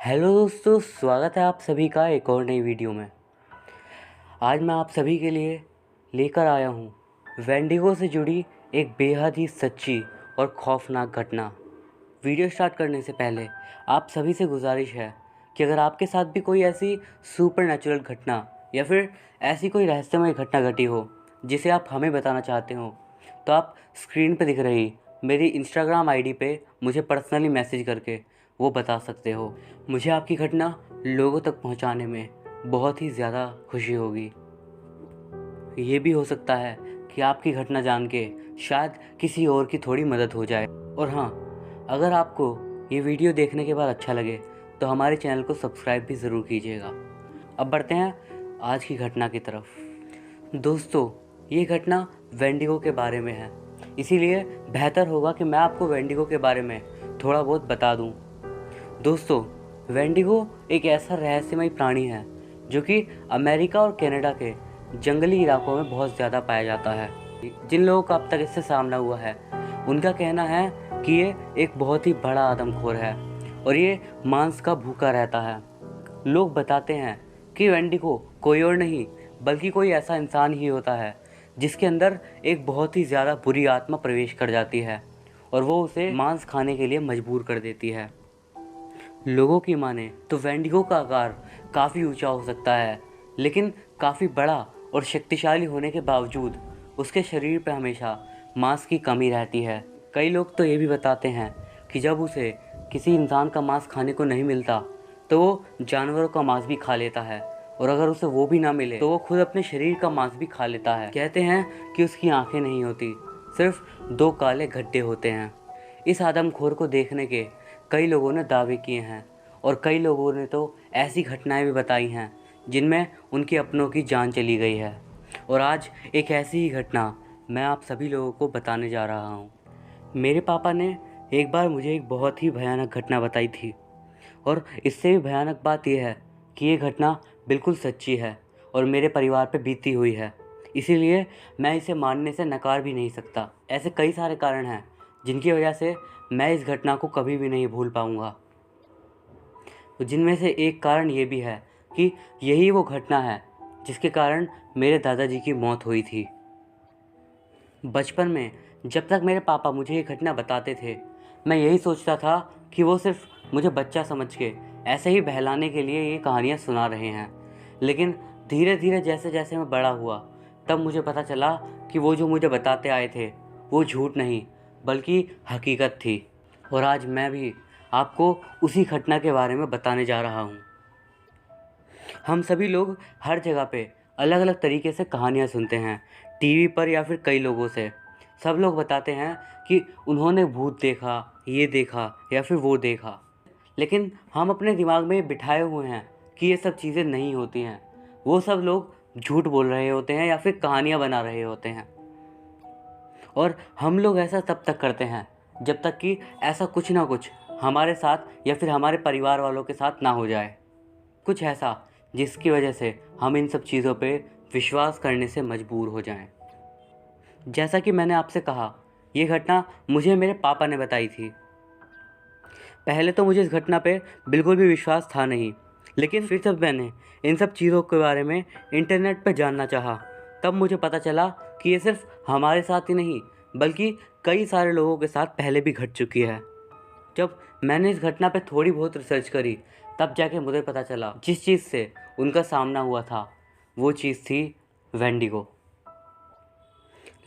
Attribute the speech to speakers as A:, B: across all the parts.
A: Hello दोस्तों, स्वागत है आप सभी का एक और नई वीडियो में। आज मैं आप सभी के लिए लेकर आया हूँ वेंडिगो से जुड़ी एक बेहद ही सच्ची और खौफनाक घटना। वीडियो स्टार्ट करने से पहले आप सभी से गुजारिश है कि अगर आपके साथ भी कोई ऐसी सुपरनैचुरल घटना या फिर ऐसी कोई रहस्यमय घटना घटी हो जिसे आप हमें बताना चाहते हो, तो आप स्क्रीन पर दिख रही मेरी इंस्टाग्राम आईडी पे मुझे पर्सनली मैसेज करके वो बता सकते हो। मुझे आपकी घटना लोगों तक पहुंचाने में बहुत ही ज़्यादा खुशी होगी। ये भी हो सकता है कि आपकी घटना जान के शायद किसी और की थोड़ी मदद हो जाए। और हाँ, अगर आपको ये वीडियो देखने के बाद अच्छा लगे तो हमारे चैनल को सब्सक्राइब भी ज़रूर कीजिएगा। अब बढ़ते हैं आज की घटना की तरफ। दोस्तों, ये घटना वेंडिगो के बारे में है, इसीलिए बेहतर होगा कि मैं आपको वेंडिगो के बारे में थोड़ा बहुत बता दूं। दोस्तों, वेंडिगो एक ऐसा रहस्यमय प्राणी है जो कि अमेरिका और कनाडा के जंगली इलाकों में बहुत ज़्यादा पाया जाता है। जिन लोगों का अब तक इससे सामना हुआ है उनका कहना है कि ये एक बहुत ही बड़ा आदमखोर है और ये मांस का भूखा रहता है। लोग बताते हैं कि वेंडिगो कोई और नहीं बल्कि कोई ऐसा इंसान ही होता है जिसके अंदर एक बहुत ही ज़्यादा बुरी आत्मा प्रवेश कर जाती है और वो उसे मांस खाने के लिए मजबूर कर देती है। लोगों की माने तो वेंडिगो का आकार काफ़ी ऊंचा हो सकता है, लेकिन काफ़ी बड़ा और शक्तिशाली होने के बावजूद उसके शरीर पर हमेशा मांस की कमी रहती है। कई लोग तो ये भी बताते हैं कि जब उसे किसी इंसान का मांस खाने को नहीं मिलता तो वो जानवरों का मांस भी खा लेता है, और अगर उसे वो भी ना मिले तो वो खुद अपने शरीर का मांस भी खा लेता है। कहते हैं कि उसकी आंखें नहीं होती, सिर्फ 2 काले गड्ढे होते हैं। इस आदमखोर को देखने के कई लोगों ने दावे किए हैं और कई लोगों ने तो ऐसी घटनाएं भी बताई हैं जिनमें उनके अपनों की जान चली गई है। और आज एक ऐसी ही घटना मैं आप सभी लोगों को बताने जा रहा हूँ। मेरे पापा ने एक बार मुझे एक बहुत ही भयानक घटना बताई थी, और इससे भी भयानक बात यह है कि ये घटना बिल्कुल सच्ची है और मेरे परिवार पे बीती हुई है, इसीलिए मैं इसे मानने से नकार भी नहीं सकता। ऐसे कई सारे कारण हैं जिनकी वजह से मैं इस घटना को कभी भी नहीं भूल पाऊँगा। तो जिनमें से एक कारण ये भी है कि यही वो घटना है जिसके कारण मेरे दादाजी की मौत हुई थी। बचपन में जब तक मेरे पापा मुझे ये घटना बताते थे, मैं यही सोचता था कि वो सिर्फ मुझे बच्चा समझ के ऐसे ही बहलाने के लिए ये कहानियाँ सुना रहे हैं। लेकिन धीरे धीरे जैसे जैसे मैं बड़ा हुआ, तब मुझे पता चला कि वो जो मुझे बताते आए थे वो झूठ नहीं बल्कि हकीकत थी। और आज मैं भी आपको उसी घटना के बारे में बताने जा रहा हूँ। हम सभी लोग हर जगह पे अलग अलग तरीके से कहानियाँ सुनते हैं, टीवी पर या फिर कई लोगों से। सब लोग बताते हैं कि उन्होंने भूत देखा, ये देखा या फिर वो देखा, लेकिन हम अपने दिमाग में बिठाए हुए हैं कि ये सब चीज़ें नहीं होती हैं। वो सब लोग झूठ बोल रहे होते हैं या फिर कहानियाँ बना रहे होते हैं। और हम लोग ऐसा तब तक करते हैं जब तक कि ऐसा कुछ ना कुछ हमारे साथ या फिर हमारे परिवार वालों के साथ ना हो जाए, कुछ ऐसा जिसकी वजह से हम इन सब चीज़ों पे विश्वास करने से मजबूर हो जाएं। जैसा कि मैंने आपसे कहा, ये घटना मुझे मेरे पापा ने बताई थी। पहले तो मुझे इस घटना पे बिल्कुल भी विश्वास था नहीं, लेकिन फिर जब मैंने इन सब चीज़ों के बारे में इंटरनेट पर जानना चाहा, तब मुझे पता चला कि ये सिर्फ हमारे साथ ही नहीं बल्कि कई सारे लोगों के साथ पहले भी घट चुकी है। जब मैंने इस घटना पे थोड़ी बहुत रिसर्च करी, तब जाके मुझे पता चला जिस चीज़ से उनका सामना हुआ था वो चीज़ थी वेंडिगो।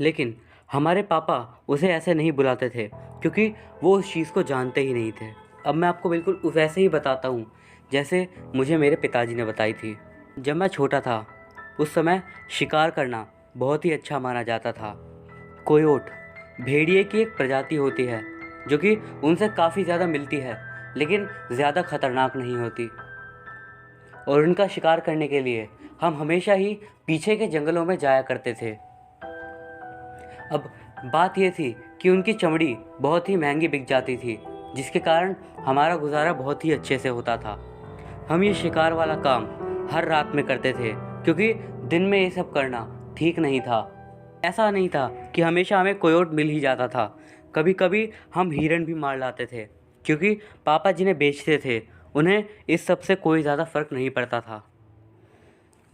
A: लेकिन हमारे पापा उसे ऐसे नहीं बुलाते थे क्योंकि वो उस चीज़ को जानते ही नहीं थे। अब मैं आपको बिल्कुल वैसे ही बताता हूँ जैसे मुझे मेरे पिताजी ने बताई थी। जब मैं छोटा था उस समय शिकार करना बहुत ही अच्छा माना जाता था। कोयोट भेड़िए की एक प्रजाति होती है जो कि उनसे काफ़ी ज़्यादा मिलती है, लेकिन ज़्यादा खतरनाक नहीं होती। और उनका शिकार करने के लिए हम हमेशा ही पीछे के जंगलों में जाया करते थे। अब बात ये थी कि उनकी चमड़ी बहुत ही महंगी बिक जाती थी, जिसके कारण हमारा गुजारा बहुत ही अच्छे से होता था। हम ये शिकार वाला काम हर रात में करते थे क्योंकि दिन में ये सब करना ठीक नहीं था। ऐसा नहीं था कि हमेशा हमें कोयोट मिल ही जाता था, कभी कभी हम हिरन भी मार लाते थे क्योंकि पापा जिन्हें बेचते थे उन्हें इस सब से कोई ज़्यादा फ़र्क नहीं पड़ता था।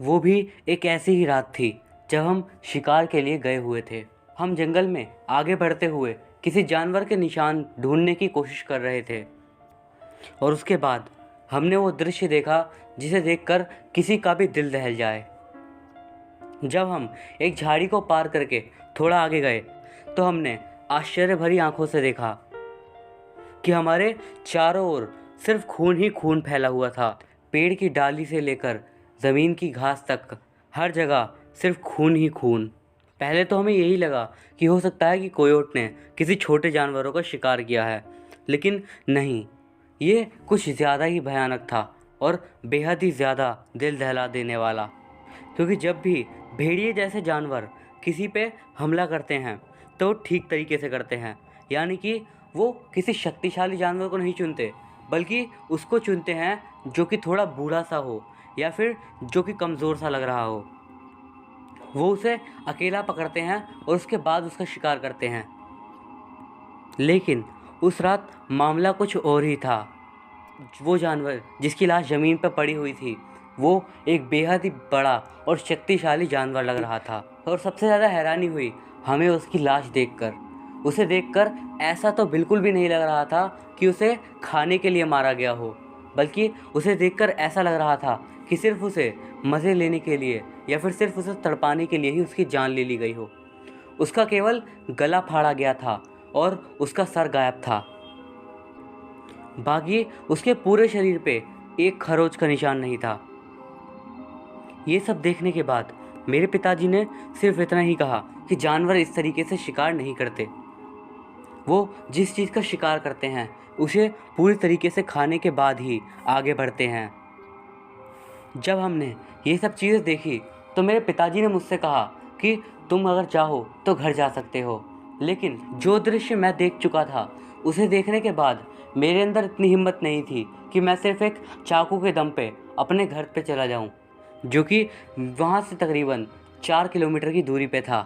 A: वो भी एक ऐसी ही रात थी जब हम शिकार के लिए गए हुए थे। हम जंगल में आगे बढ़ते हुए किसी जानवर के निशान ढूंढने की कोशिश कर रहे थे और उसके बाद हमने वो दृश्य देखा जिसे देखकर किसी का भी दिल दहल जाए। जब हम एक झाड़ी को पार करके थोड़ा आगे गए तो हमने आश्चर्य भरी आंखों से देखा कि हमारे चारों ओर सिर्फ खून ही खून फैला हुआ था। पेड़ की डाली से लेकर ज़मीन की घास तक हर जगह सिर्फ खून ही खून। पहले तो हमें यही लगा कि हो सकता है कि कोयोट ने किसी छोटे जानवरों का शिकार किया है, लेकिन नहीं, ये कुछ ज़्यादा ही भयानक था और बेहद ही ज़्यादा दिल दहला देने वाला। क्योंकि जब भी भेड़िए जैसे जानवर किसी पे हमला करते हैं तो ठीक तरीके से करते हैं, यानी कि वो किसी शक्तिशाली जानवर को नहीं चुनते, बल्कि उसको चुनते हैं जो कि थोड़ा बूढ़ा सा हो या फिर जो कि कमज़ोर सा लग रहा हो। वो उसे अकेला पकड़ते हैं और उसके बाद उसका शिकार करते हैं। लेकिन उस रात मामला कुछ और ही था। वो जानवर जिसकी लाश ज़मीन पर पड़ी हुई थी, वो एक बेहद ही बड़ा और शक्तिशाली जानवर लग रहा था। और सबसे ज़्यादा हैरानी हुई हमें उसकी लाश देखकर। उसे देखकर ऐसा तो बिल्कुल भी नहीं लग रहा था कि उसे खाने के लिए मारा गया हो, बल्कि उसे देखकर ऐसा लग रहा था कि सिर्फ उसे मज़े लेने के लिए या फिर सिर्फ उसे तड़पाने के लिए ही उसकी जान ले ली गई हो। उसका केवल गला फाड़ा गया था और उसका सर गायब था। बाकी उसके पूरे शरीर पे एक खरोंच का निशान नहीं था। ये सब देखने के बाद मेरे पिताजी ने सिर्फ इतना ही कहा कि जानवर इस तरीके से शिकार नहीं करते। वो जिस चीज़ का शिकार करते हैं उसे पूरी तरीके से खाने के बाद ही आगे बढ़ते हैं। जब हमने ये सब चीज़ें देखी तो मेरे पिताजी ने मुझसे कहा कि तुम अगर चाहो तो घर जा सकते हो। लेकिन जो दृश्य मैं देख चुका था उसे देखने के बाद मेरे अंदर इतनी हिम्मत नहीं थी कि मैं सिर्फ एक चाकू के दम पे अपने घर पे चला जाऊं, जो कि वहाँ से तकरीबन 4 किलोमीटर की दूरी पे था।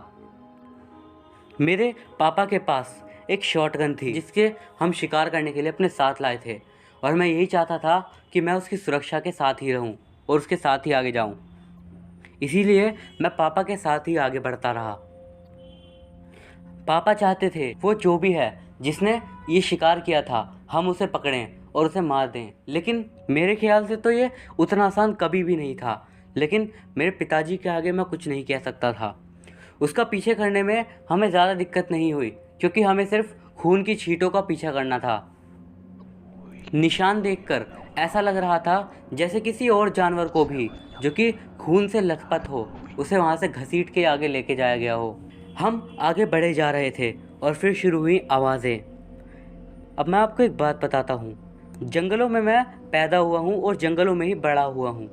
A: मेरे पापा के पास एक शॉटगन थी जिसके हम शिकार करने के लिए अपने साथ लाए थे और मैं यही चाहता था कि मैं उसकी सुरक्षा के साथ ही रहूं और उसके साथ ही आगे जाऊं। इसीलिए मैं पापा के साथ ही आगे बढ़ता रहा। पापा चाहते थे वो जो भी है जिसने ये शिकार किया था हम उसे पकड़ें और उसे मार दें, लेकिन मेरे ख्याल से तो ये उतना आसान कभी भी नहीं था। लेकिन मेरे पिताजी के आगे मैं कुछ नहीं कह सकता था। उसका पीछे करने में हमें ज़्यादा दिक्कत नहीं हुई क्योंकि हमें सिर्फ खून की छींटों का पीछा करना था। निशान देखकर ऐसा लग रहा था जैसे किसी और जानवर को भी जो कि खून से लथपथ हो उसे वहाँ से घसीट के आगे लेके जाया गया हो। हम आगे बढ़े जा रहे थे और फिर शुरू हुई आवाज़ें। अब मैं आपको एक बात बताता हूँ, जंगलों में मैं पैदा हुआ हूँ और जंगलों में ही बड़ा हुआ हूँ,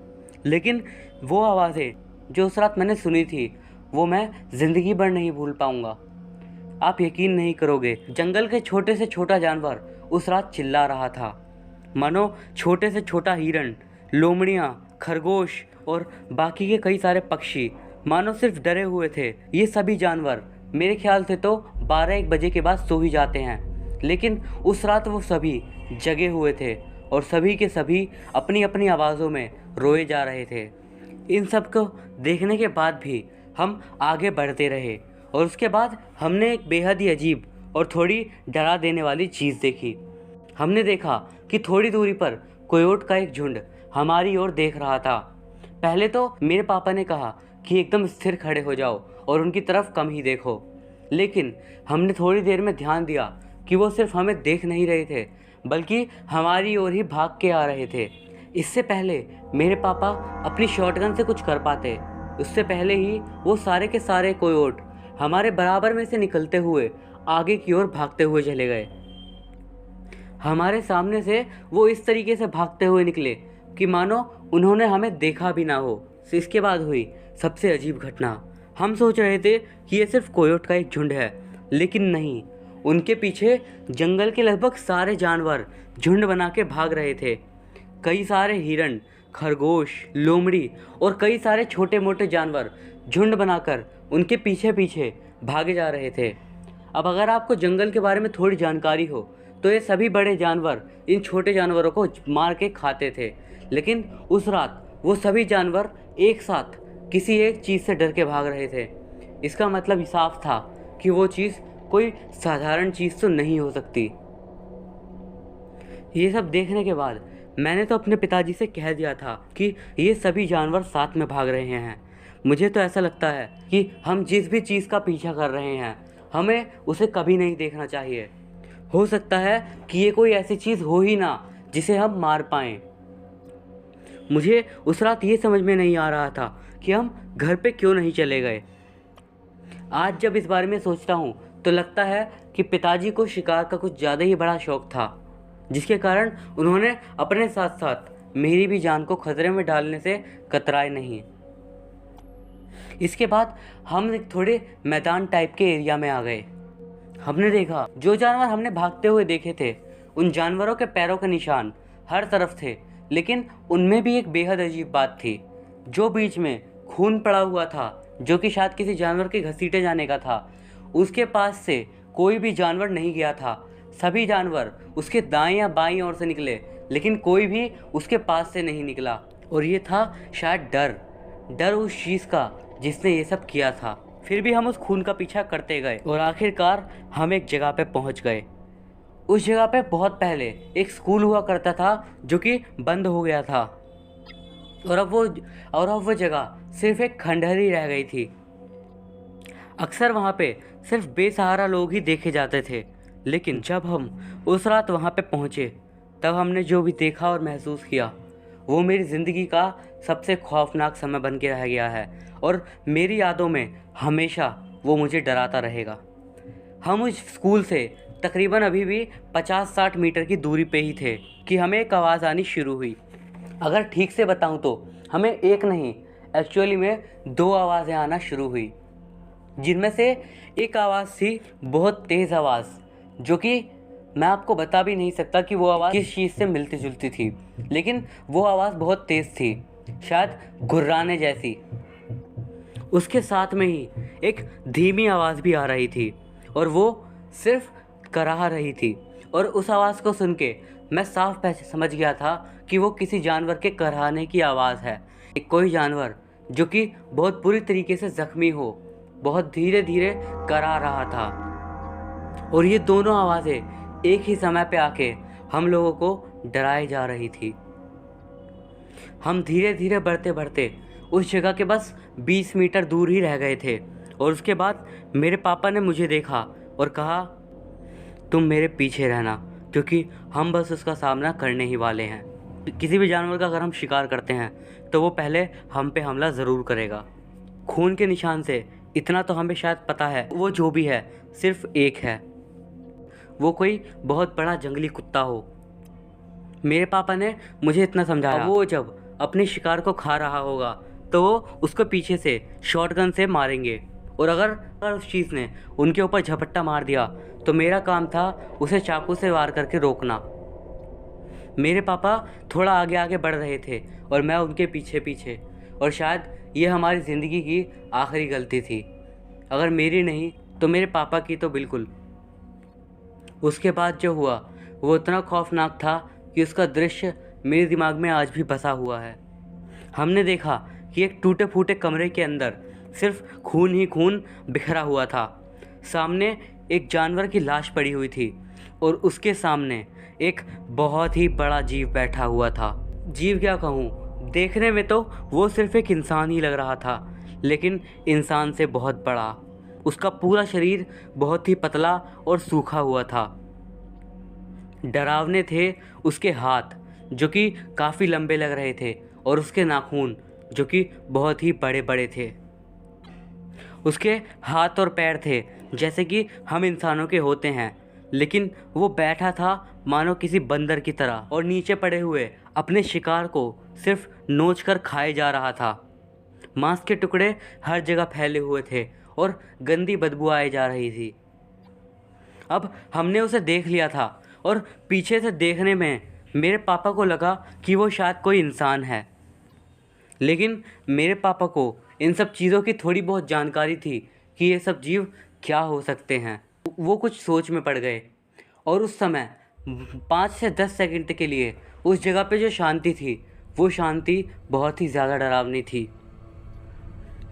A: लेकिन वो आवाज़ें जो उस रात मैंने सुनी थी वो मैं ज़िंदगी भर नहीं भूल पाऊँगा। आप यकीन नहीं करोगे, जंगल के छोटे से छोटा जानवर उस रात चिल्ला रहा था, मानो छोटे से छोटा हिरन, लोमड़ियाँ, खरगोश और बाकी के कई सारे पक्षी मानो सिर्फ डरे हुए थे। ये सभी जानवर मेरे ख्याल से तो 12-1 बजे के बाद सो ही जाते हैं, लेकिन उस रात वो सभी जगे हुए थे और सभी के सभी अपनी अपनी आवाज़ों में रोए जा रहे थे। इन सब को देखने के बाद भी हम आगे बढ़ते रहे और उसके बाद हमने एक बेहद ही अजीब और थोड़ी डरा देने वाली चीज़ देखी। हमने देखा कि थोड़ी दूरी पर कोयोट का एक झुंड हमारी ओर देख रहा था। पहले तो मेरे पापा ने कहा कि एकदम स्थिर खड़े हो जाओ और उनकी तरफ कम ही देखो, लेकिन हमने थोड़ी देर में ध्यान दिया कि वो सिर्फ हमें देख नहीं रहे थे बल्कि हमारी ओर ही भाग के आ रहे थे। इससे पहले मेरे पापा अपनी शॉटगन से कुछ कर पाते, उससे पहले ही वो सारे के सारे कोयोट हमारे बराबर में से निकलते हुए आगे की ओर भागते हुए चले गए। हमारे सामने से वो इस तरीके से भागते हुए निकले कि मानो उन्होंने हमें देखा भी ना हो। इसके बाद हुई सबसे अजीब घटना। हम सोच रहे थे कि ये सिर्फ कोयोट का एक झुंड है, लेकिन नहीं, उनके पीछे जंगल के लगभग सारे जानवर झुंड बना के भाग रहे थे। कई सारे हिरण, खरगोश, लोमड़ी और कई सारे छोटे मोटे जानवर झुंड बनाकर उनके पीछे पीछे भागे जा रहे थे। अब अगर आपको जंगल के बारे में थोड़ी जानकारी हो तो ये सभी बड़े जानवर इन छोटे जानवरों को मार के खाते थे। लेकिन उस रात वो सभी जानवर एक साथ किसी एक चीज़ से डर के भाग रहे थे। इसका मतलब साफ था कि वो चीज़ कोई साधारण चीज़ तो नहीं हो सकती। ये सब देखने के बाद मैंने तो अपने पिताजी से कह दिया था कि ये सभी जानवर साथ में भाग रहे हैं। मुझे तो ऐसा लगता है कि हम जिस भी चीज़ का पीछा कर रहे हैं हमें उसे कभी नहीं देखना चाहिए। हो सकता है कि ये कोई ऐसी चीज़ हो ही ना जिसे हम मार पाएं। मुझे उस रात ये समझ में नहीं आ रहा था कि हम घर पे क्यों नहीं चले गए। आज जब इस बारे में सोचता हूँ तो लगता है कि पिताजी को शिकार का कुछ ज़्यादा ही बड़ा शौक था, जिसके कारण उन्होंने अपने साथ साथ मेरी भी जान को खतरे में डालने से कतराए नहीं। इसके बाद हम एक थोड़े मैदान टाइप के एरिया में आ गए। हमने देखा जो जानवर हमने भागते हुए देखे थे उन जानवरों के पैरों के निशान हर तरफ थे, लेकिन उनमें भी एक बेहद अजीब बात थी। जो बीच में खून पड़ा हुआ था, जो कि शायद किसी जानवर के घसीटे जाने का था, उसके पास से कोई भी जानवर नहीं गया था। सभी जानवर उसके दाएं या बाईं ओर से निकले, लेकिन कोई भी उसके पास से नहीं निकला। और ये था शायद डर उस चीज़ का जिसने ये सब किया था। फिर भी हम उस खून का पीछा करते गए और आखिरकार हम एक जगह पे पहुंच गए। उस जगह पे बहुत पहले एक स्कूल हुआ करता था जो कि बंद हो गया था, और अब वो जगह सिर्फ एक खंडहर ही रह गई थी। अक्सर वहाँ पे सिर्फ बेसहारा लोग ही देखे जाते थे, लेकिन जब हम उस रात वहाँ पे पहुँचे तब हमने जो भी देखा और महसूस किया वो मेरी ज़िंदगी का सबसे खौफनाक समय बन के रह गया है, और मेरी यादों में हमेशा वो मुझे डराता रहेगा। हम उस स्कूल से तकरीबन अभी भी 50-60 मीटर की दूरी पे ही थे कि हमें एक आवाज़ आनी शुरू हुई। अगर ठीक से बताऊं तो हमें एक नहीं, एक्चुअली में 2 आवाज़ें आना शुरू हुई, जिनमें से एक आवाज़ थी बहुत तेज़ आवाज़, जो कि मैं आपको बता भी नहीं सकता कि वो आवाज़ किस चीज़ से मिलती जुलती थी, लेकिन वो आवाज़ बहुत तेज़ थी, शायद गुर्राने जैसी। उसके साथ में ही एक धीमी आवाज़ भी आ रही थी, और वो सिर्फ कराह रही थी। और उस आवाज़ को सुन के मैं साफ समझ गया था कि वो किसी जानवर के कराहने की आवाज़ है। एक कोई जानवर जो कि बहुत बुरी तरीके से ज़ख्मी हो, बहुत धीरे धीरे करा रहा था। और ये दोनों आवाज़ें एक ही समय पे आके हम लोगों को डराए जा रही थी। हम धीरे धीरे बढ़ते बढ़ते उस जगह के बस 20 मीटर दूर ही रह गए थे, और उसके बाद मेरे पापा ने मुझे देखा और कहा, तुम मेरे पीछे रहना, क्योंकि हम बस उसका सामना करने ही वाले हैं। किसी भी जानवर का अगर हम शिकार करते हैं तो वो पहले हम पे हमला ज़रूर करेगा। खून के निशान से इतना तो हमें शायद पता है, वो जो भी है सिर्फ एक है, वो कोई बहुत बड़ा जंगली कुत्ता हो। मेरे पापा ने मुझे इतना समझाया, वो जब अपने शिकार को खा रहा होगा तो वो उसको पीछे से शॉटगन से मारेंगे, और अगर उस चीज़ ने उनके ऊपर झपट्टा मार दिया तो मेरा काम था उसे चाकू से वार करके रोकना। मेरे पापा थोड़ा आगे आगे बढ़ रहे थे और मैं उनके पीछे पीछे, और शायद ये हमारी ज़िंदगी की आखिरी गलती थी, अगर मेरी नहीं तो मेरे पापा की तो बिल्कुल। उसके बाद जो हुआ वो इतना खौफनाक था कि उसका दृश्य मेरे दिमाग में आज भी बसा हुआ है। हमने देखा कि एक टूटे फूटे कमरे के अंदर सिर्फ खून ही खून बिखरा हुआ था। सामने एक जानवर की लाश पड़ी हुई थी, और उसके सामने एक बहुत ही बड़ा जीव बैठा हुआ था। जीव क्या कहूँ, देखने में तो वो सिर्फ एक इंसान ही लग रहा था, लेकिन इंसान से बहुत बड़ा। उसका पूरा शरीर बहुत ही पतला और सूखा हुआ था। डरावने थे उसके हाथ, जो कि काफ़ी लंबे लग रहे थे, और उसके नाखून जो कि बहुत ही बड़े बड़े थे। उसके हाथ और पैर थे जैसे कि हम इंसानों के होते हैं, लेकिन वो बैठा था मानो किसी बंदर की तरह, और नीचे पड़े हुए अपने शिकार को सिर्फ नोच कर खाए जा रहा था। मांस के टुकड़े हर जगह फैले हुए थे और गंदी बदबू आए जा रही थी। अब हमने उसे देख लिया था, और पीछे से देखने में मेरे पापा को लगा कि वो शायद कोई इंसान है, लेकिन मेरे पापा को इन सब चीज़ों की थोड़ी बहुत जानकारी थी कि ये सब जीव क्या हो सकते हैं। वो कुछ सोच में पड़ गए, और उस समय 5 से 10 सेकंड के लिए उस जगह पे जो शांति थी वो शांति बहुत ही ज़्यादा डरावनी थी।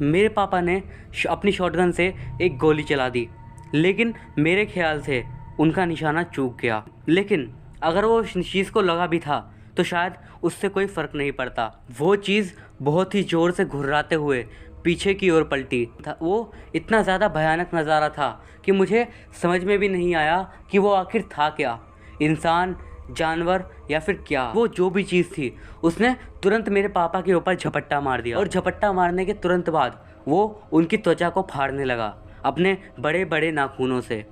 A: मेरे पापा ने अपनी शॉटगन से एक गोली चला दी, लेकिन मेरे ख्याल से उनका निशाना चूक गया। लेकिन अगर वो उस चीज़ को लगा भी था तो शायद उससे कोई फ़र्क नहीं पड़ता। वो चीज़ बहुत ही ज़ोर से घुर्राते हुए पीछे की ओर पलटी था। वो इतना ज़्यादा भयानक नज़ारा था कि मुझे समझ में भी नहीं आया कि वो आखिर था क्या, इंसान, जानवर या फिर क्या। वो जो भी चीज़ थी उसने तुरंत मेरे पापा के ऊपर झपट्टा मार दिया और झपट्टा मारने के तुरंत बाद वो उनकी त्वचा को फाड़ने लगा अपने बड़े बड़े नाखूनों से।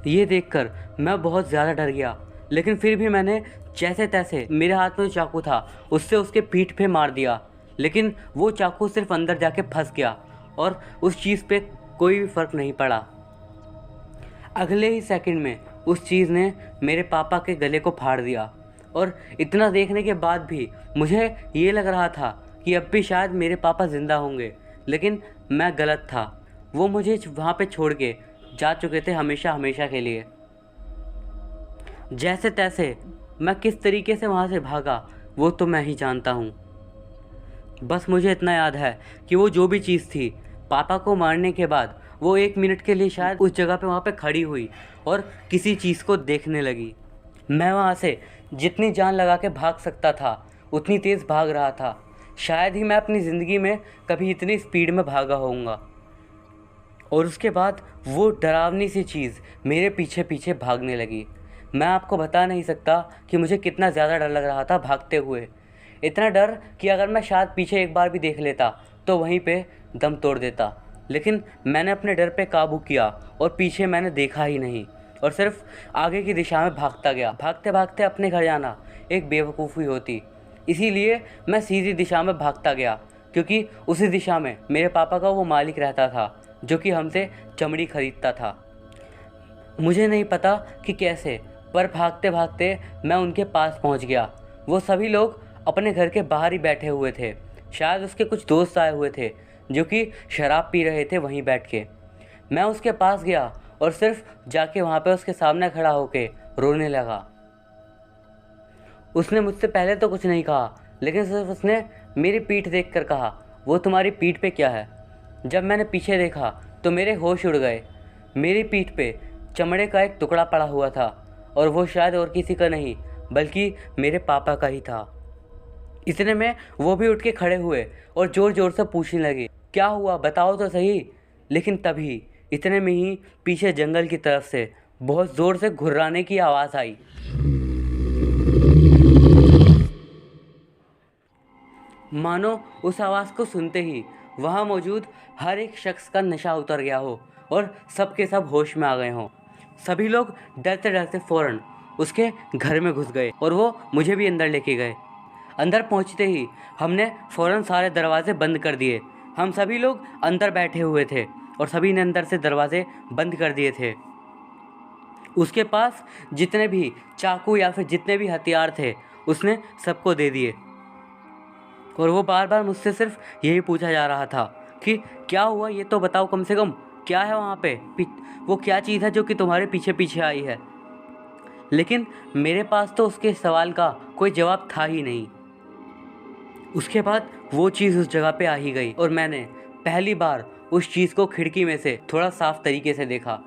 A: ये देखकर मैं बहुत ज़्यादा डर गया, लेकिन फिर भी मैंने जैसे तैसे, मेरे हाथ में जो चाकू था उससे उसके पीठ पे मार दिया, लेकिन वो चाकू सिर्फ अंदर जाके फंस गया और उस चीज़ पे कोई भी फ़र्क नहीं पड़ा। अगले ही सेकंड में उस चीज़ ने मेरे पापा के गले को फाड़ दिया और इतना देखने के बाद भी मुझे ये लग रहा था कि अब भी शायद मेरे पापा ज़िंदा होंगे, लेकिन मैं गलत था। वो मुझे वहाँ पे छोड़ के जा चुके थे हमेशा हमेशा के लिए। जैसे तैसे मैं किस तरीके से वहाँ से भागा वो तो मैं ही जानता हूँ। बस मुझे इतना याद है कि वो जो भी चीज़ थी पापा को मारने के बाद वो 1 मिनट के लिए शायद उस जगह पे वहाँ पे खड़ी हुई और किसी चीज़ को देखने लगी। मैं वहाँ से जितनी जान लगा के भाग सकता था उतनी तेज़ भाग रहा था। शायद ही मैं अपनी ज़िंदगी में कभी इतनी स्पीड में भागा होऊंगा। और उसके बाद वो डरावनी सी चीज़ मेरे पीछे पीछे भागने लगी। मैं आपको बता नहीं सकता कि मुझे कितना ज़्यादा डर लग रहा था भागते हुए। इतना डर कि अगर मैं शायद पीछे एक बार भी देख लेता तो वहीं पे दम तोड़ देता। लेकिन मैंने अपने डर पे काबू किया और पीछे मैंने देखा ही नहीं और सिर्फ आगे की दिशा में भागता गया। भागते भागते अपने घर जाना एक बेवकूफ़ी होती, इसीलिए मैं सीधी दिशा में भागता गया, क्योंकि उसी दिशा में मेरे पापा का वो मालिक रहता था जो कि हमसे चमड़ी खरीदता था। मुझे नहीं पता कि कैसे, पर भागते भागते मैं उनके पास पहुंच गया। वो सभी लोग अपने घर के बाहर ही बैठे हुए थे। शायद उसके कुछ दोस्त आए हुए थे जो कि शराब पी रहे थे वहीं बैठ के। मैं उसके पास गया और सिर्फ जाके वहाँ पे उसके सामने खड़ा होके रोने लगा। उसने मुझसे पहले तो कुछ नहीं कहा, लेकिन सिर्फ उसने मेरी पीठ देखकर कहा, वो तुम्हारी पीठ पे क्या है? जब मैंने पीछे देखा तो मेरे होश उड़ गए। मेरी पीठ पे चमड़े का एक टुकड़ा पड़ा हुआ था और वो शायद और किसी का नहीं बल्कि मेरे पापा का ही था। इतने में वो भी उठ के खड़े हुए और ज़ोर ज़ोर से पूछने लगे, क्या हुआ बताओ तो सही। लेकिन तभी इतने में ही पीछे जंगल की तरफ से बहुत ज़ोर से घुर्राने की आवाज़ आई। मानो उस आवाज़ को सुनते ही वहाँ मौजूद हर एक शख्स का नशा उतर गया हो और सब के सब होश में आ गए हों। सभी लोग डरते डरते फ़ौरन उसके घर में घुस गए और वो मुझे भी अंदर लेके गए। अंदर पहुँचते ही हमने फ़ौरन सारे दरवाजे बंद कर दिए। हम सभी लोग अंदर बैठे हुए थे और सभी ने अंदर से दरवाजे बंद कर दिए थे। उसके पास जितने भी चाकू या फिर जितने भी हथियार थे उसने सबको दे दिए और वो बार बार मुझसे सिर्फ यही पूछा जा रहा था कि क्या हुआ, ये तो बताओ कम से कम, क्या है वहाँ पे, वो क्या चीज़ है जो कि तुम्हारे पीछे पीछे आई है। लेकिन मेरे पास तो उसके सवाल का कोई जवाब था ही नहीं। उसके बाद वो चीज़ उस जगह पे आ ही गई और मैंने पहली बार उस चीज़ को खिड़की में से थोड़ा साफ तरीके से देखा।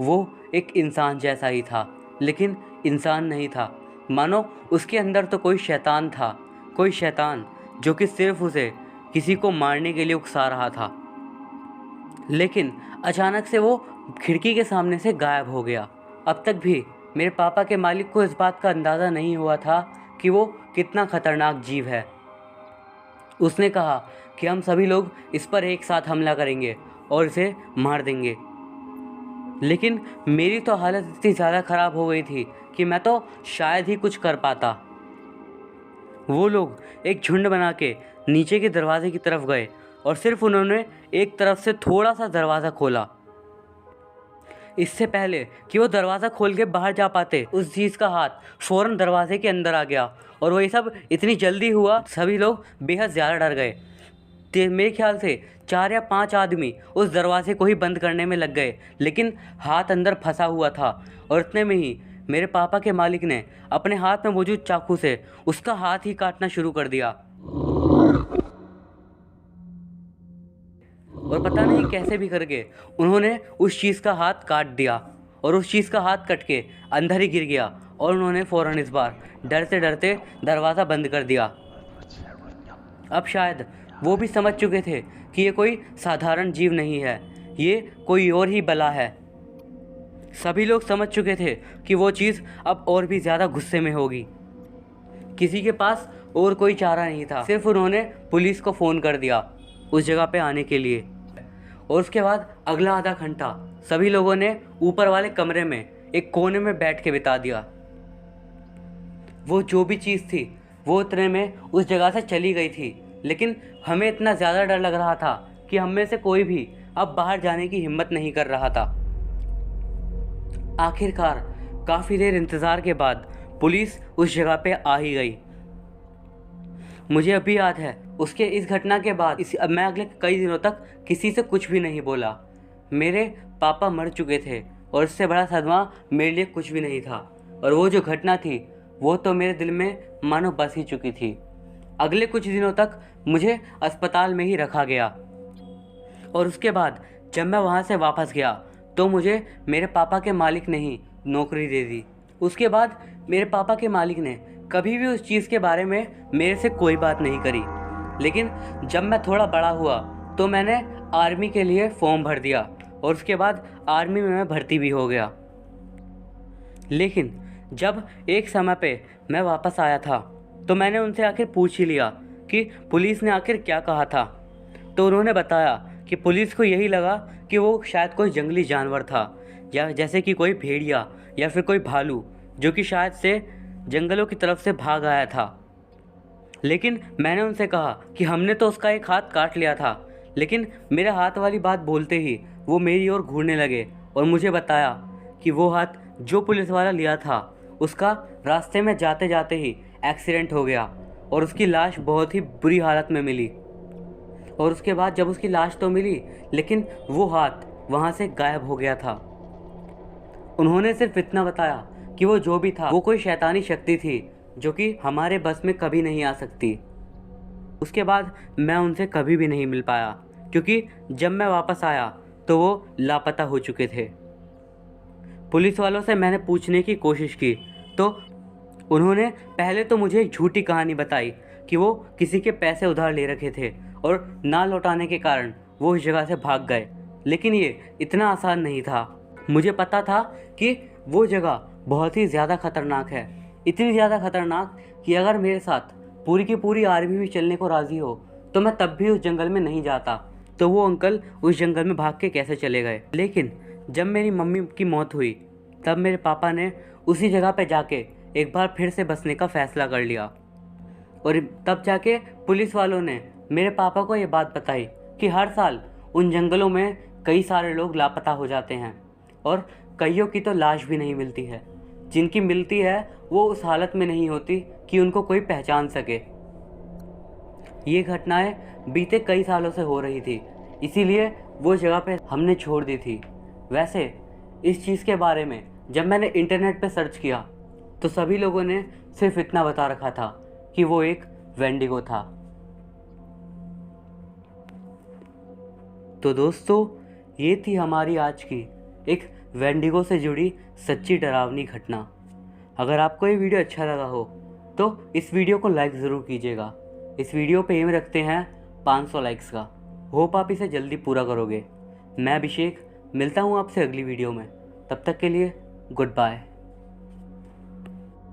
A: वो एक इंसान जैसा ही था, लेकिन इंसान नहीं था। मानो उसके अंदर तो कोई शैतान था, कोई शैतान जो कि सिर्फ उसे किसी को मारने के लिए उकसा रहा था। लेकिन अचानक से वो खिड़की के सामने से गायब हो गया। अब तक भी मेरे पापा के मालिक को इस बात का अंदाज़ा नहीं हुआ था कि वो कितना खतरनाक जीव है। उसने कहा कि हम सभी लोग इस पर एक साथ हमला करेंगे और इसे मार देंगे। लेकिन मेरी तो हालत इतनी ज़्यादा ख़राब हो गई थी कि मैं तो शायद ही कुछ कर पाता। वो लोग एक झुंड बना के नीचे के दरवाजे की तरफ गए और सिर्फ उन्होंने एक तरफ से थोड़ा सा दरवाज़ा खोला। इससे पहले कि वो दरवाज़ा खोल के बाहर जा पाते, उस चीज़ का हाथ फ़ौरन दरवाजे के अंदर आ गया और वही सब इतनी जल्दी हुआ, सभी लोग बेहद ज़्यादा डर गए। मेरे ख्याल से 4 या 5 आदमी उस दरवाजे को ही बंद करने में लग गए, लेकिन हाथ अंदर फंसा हुआ था और इतने में ही मेरे पापा के मालिक ने अपने हाथ में मौजूद चाकू से उसका हाथ ही काटना शुरू कर दिया। और पता नहीं कैसे भी करके उन्होंने उस चीज़ का हाथ काट दिया और उस चीज़ का हाथ कट के अंदर ही गिर गया और उन्होंने फ़ौरन इस बार डरते डरते दरवाज़ा बंद कर दिया। अब शायद वो भी समझ चुके थे कि ये कोई साधारण जीव नहीं है, ये कोई और ही बला है। सभी लोग समझ चुके थे कि वो चीज़ अब और भी ज़्यादा गुस्से में होगी। किसी के पास और कोई चारा नहीं था, सिर्फ उन्होंने पुलिस को फ़ोन कर दिया उस जगह पे आने के लिए। और उसके बाद अगला आधा घंटा सभी लोगों ने ऊपर वाले कमरे में एक कोने में बैठ के बिता दिया। वो जो भी चीज़ थी वो उतने में उस जगह से चली गई थी, लेकिन हमें इतना ज़्यादा डर लग रहा था कि हम में से कोई भी अब बाहर जाने की हिम्मत नहीं कर रहा था। आखिरकार काफ़ी देर इंतज़ार के बाद पुलिस उस जगह पे आ ही गई। मुझे अभी याद है उसके इस घटना के बाद अब मैं अगले कई दिनों तक किसी से कुछ भी नहीं बोला। मेरे पापा मर चुके थे और इससे बड़ा सदमा मेरे लिए कुछ भी नहीं था, और वो जो घटना थी वो तो मेरे दिल में मानो बस ही चुकी थी। अगले कुछ दिनों तक मुझे अस्पताल में ही रखा गया, और उसके बाद जब मैं वहाँ से वापस गया तो मुझे मेरे पापा के मालिक ने ही नौकरी दे दी। उसके बाद मेरे पापा के मालिक ने कभी भी उस चीज़ के बारे में मेरे से कोई बात नहीं करी। लेकिन जब मैं थोड़ा बड़ा हुआ तो मैंने आर्मी के लिए फॉर्म भर दिया, और उसके बाद आर्मी में मैं भर्ती भी हो गया। लेकिन जब एक समय पे मैं वापस आया था तो मैंने उनसे आखिर पूछ ही लिया कि पुलिस ने आखिर क्या कहा था। तो उन्होंने बताया कि पुलिस को यही लगा कि वो शायद कोई जंगली जानवर था, या जैसे कि कोई भेड़िया या फिर कोई भालू जो कि शायद से जंगलों की तरफ से भाग आया था। लेकिन मैंने उनसे कहा कि हमने तो उसका एक हाथ काट लिया था। लेकिन मेरे हाथ वाली बात बोलते ही वो मेरी ओर घूरने लगे और मुझे बताया कि वो हाथ जो पुलिस वाला लिया था उसका रास्ते में जाते जाते ही एक्सीडेंट हो गया और उसकी लाश बहुत ही बुरी हालत में मिली। और उसके बाद जब उसकी लाश तो मिली, लेकिन वो हाथ वहाँ से गायब हो गया था। उन्होंने सिर्फ इतना बताया कि वो जो भी था वो कोई शैतानी शक्ति थी जो कि हमारे बस में कभी नहीं आ सकती। उसके बाद मैं उनसे कभी भी नहीं मिल पाया, क्योंकि जब मैं वापस आया तो वो लापता हो चुके थे। पुलिस वालों से मैंने पूछने की कोशिश की तो उन्होंने पहले तो मुझे एक झूठी कहानी बताई कि वो किसी के पैसे उधार ले रखे थे और ना लौटाने के कारण वो इस जगह से भाग गए। लेकिन ये इतना आसान नहीं था। मुझे पता था कि वो जगह बहुत ही ज़्यादा खतरनाक है, इतनी ज़्यादा खतरनाक कि अगर मेरे साथ पूरी की पूरी आर्मी भी चलने को राज़ी हो तो मैं तब भी उस जंगल में नहीं जाता। तो वो अंकल उस जंगल में भाग के कैसे चले गए। लेकिन जब मेरी मम्मी की मौत हुई तब मेरे पापा ने उसी जगह पे जाके एक बार फिर से बसने का फ़ैसला कर लिया, और तब जाके पुलिस वालों ने मेरे पापा को ये बात बताई कि हर साल उन जंगलों में कई सारे लोग लापता हो जाते हैं और कईयों की तो लाश भी नहीं मिलती है। जिनकी मिलती है वो उस हालत में नहीं होती कि उनको कोई पहचान सके। ये घटनाएं बीते कई सालों से हो रही थी, इसीलिए वो जगह पे हमने छोड़ दी थी। वैसे इस चीज़ के बारे में जब मैंने इंटरनेट पे सर्च किया तो सभी लोगों ने सिर्फ इतना बता रखा था कि वो एक वेंडिगो था। तो दोस्तों, ये थी हमारी आज की एक वेंडिगो से जुड़ी सच्ची डरावनी घटना। अगर आपको ये वीडियो अच्छा लगा हो तो इस वीडियो को लाइक ज़रूर कीजिएगा। इस वीडियो पे एम रखते हैं 500 लाइक्स का। होप आप इसे जल्दी पूरा करोगे। मैं अभिषेक मिलता हूँ आपसे अगली वीडियो में। तब तक के लिए गुड बाय।